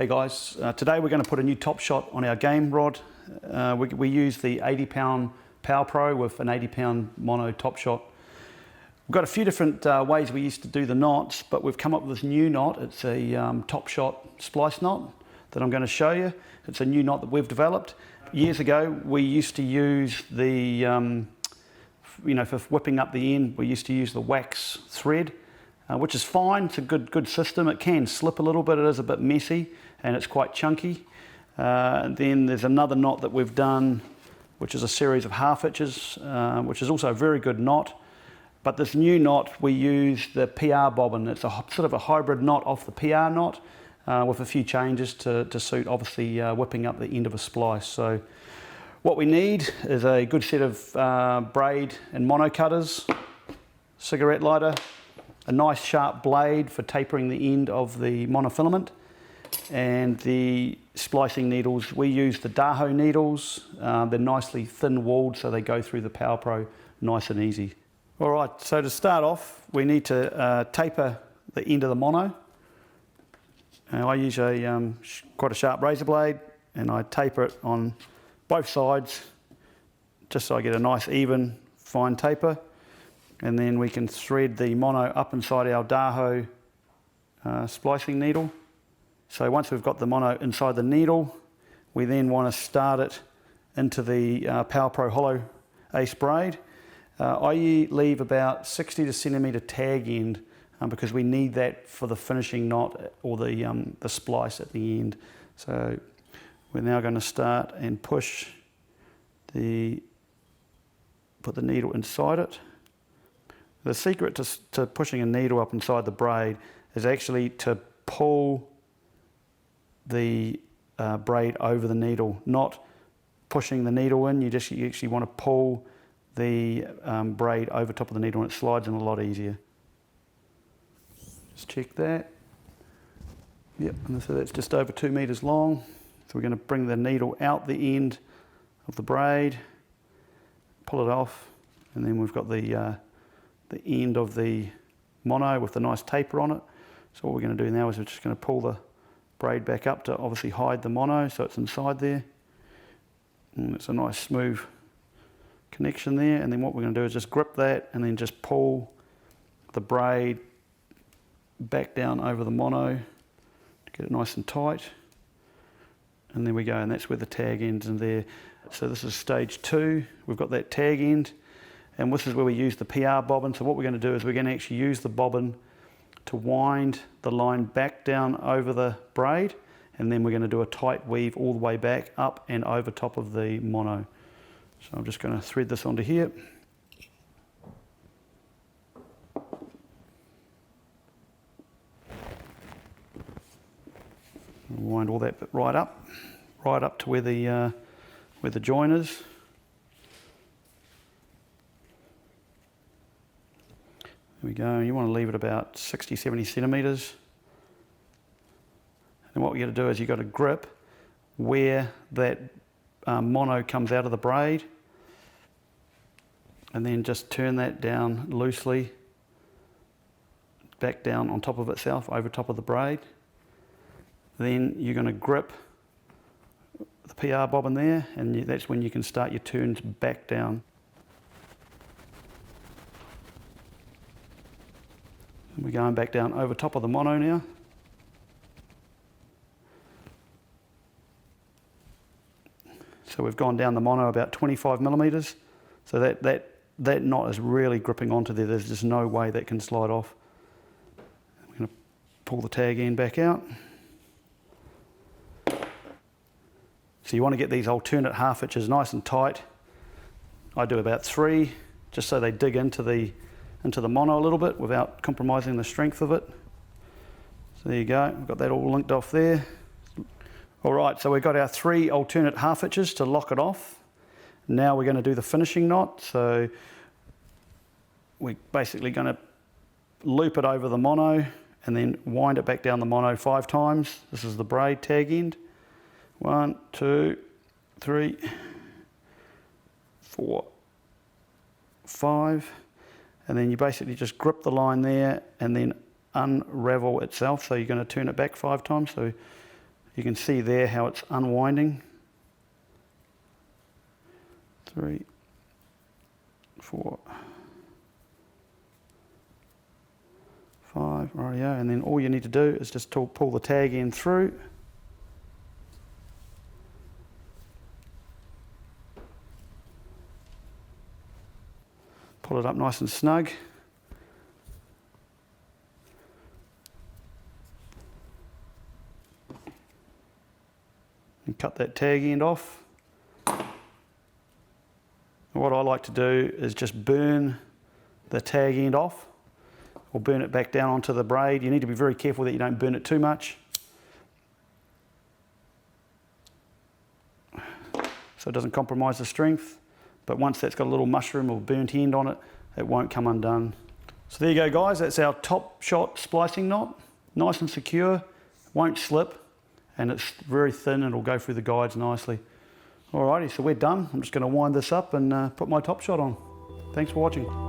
Hey guys, today we're going to put a new top shot on our game rod. We use the 80-pound Powerpro with an 80-pound mono top shot. We've got a few different ways we used to do the knots, but we've come up with this new knot. It's a top shot splice knot that I'm going to show you. It's a new knot that we've developed. Years ago we used to use the, for whipping up the end, we used to use the wax thread, which is fine. It's a good system. It can slip a little bit, it is a bit messy and it's quite chunky. Then there's another knot that we've done, which is a series of half hitches, which is also a very good knot. But this new knot, we use the PR bobbin. It's a sort of a hybrid knot off the PR knot, with a few changes to suit obviously whipping up the end of a splice. So what we need is a good set of braid and mono cutters, cigarette lighter, a nice sharp blade for tapering the end of the monofilament, and the splicing needles. We use the Daho needles. They're nicely thin walled, so they go through the Powerpro nice and easy. All right, so to start off, we need to taper the end of the mono. I use quite a sharp razor blade, and I taper it on both sides, just so I get a nice even fine taper. And then we can thread the mono up inside our Daho splicing needle. So once we've got the mono inside the needle, we then want to start it into the Powerpro hollow ace braid. I leave about 60 centimetre tag end because we need that for the finishing knot or the splice at the end. So we're now going to start and put the needle inside it. The secret to pushing a needle up inside the braid is actually to pull the braid over the needle, not pushing the needle in. You actually want to pull the braid over top of the needle, and it slides in a lot easier. Just check that. Yep, and so that's just over 2 meters long. So we're going to bring the needle out the end of the braid, pull it off, and then we've got the end of the mono with the nice taper on it. So what we're going to do now is we're just going to pull the braid back up to obviously hide the mono, so it's inside there. And it's a nice smooth connection there. And then what we're going to do is just grip that and then just pull the braid back down over the mono to get it nice and tight. And there we go, and that's where the tag ends in there. So this is stage 2. We've got that tag end, and this is where we use the PR bobbin. So what we're going to do is we're going to actually use the bobbin to wind the line back down over the braid, and then we're going to do a tight weave all the way back up and over top of the mono. So I'm just going to thread this onto here. Wind all that bit right up to where the join is. There we go. You want to leave it about 60, 70 centimetres. And what you got to do is you've got to grip where that mono comes out of the braid, and then just turn that down loosely, back down on top of itself, over top of the braid. Then you're going to grip the PR bobbin there, and that's when you can start your turns back down. And we're going back down over top of the mono now. So we've gone down the mono about 25 millimetres. So that knot is really gripping onto there. There's just no way that can slide off. We're going to pull the tag end back out. So you want to get these alternate half hitches nice and tight. I do about 3, just so they dig into the mono a little bit without compromising the strength of it. So there you go, we've got that all linked off there. All right, so we've got our 3 alternate half hitches to lock it off. Now we're going to do the finishing knot. So we're basically going to loop it over the mono and then wind it back down the mono 5 times. This is the braid tag end. 1, 2, 3, 4, 5. And then you basically just grip the line there and then unravel itself. So you're going to turn it back 5 times. So You can see there how it's unwinding. 3, 4, 5, rightio, and then all you need to do is just pull the tag end through. Pull it up nice and snug. And cut that tag end off. What I like to do is just burn the tag end off, or burn it back down onto the braid. You need to be very careful that you don't burn it too much, so it doesn't compromise the strength. But once that's got a little mushroom or burnt end on it, it won't come undone. So there you go, guys, that's our top shot splicing knot. Nice and secure, won't slip, and it's very thin and it'll go through the guides nicely. Alrighty, so we're done. I'm just going to wind this up and put my top shot on. Thanks for watching.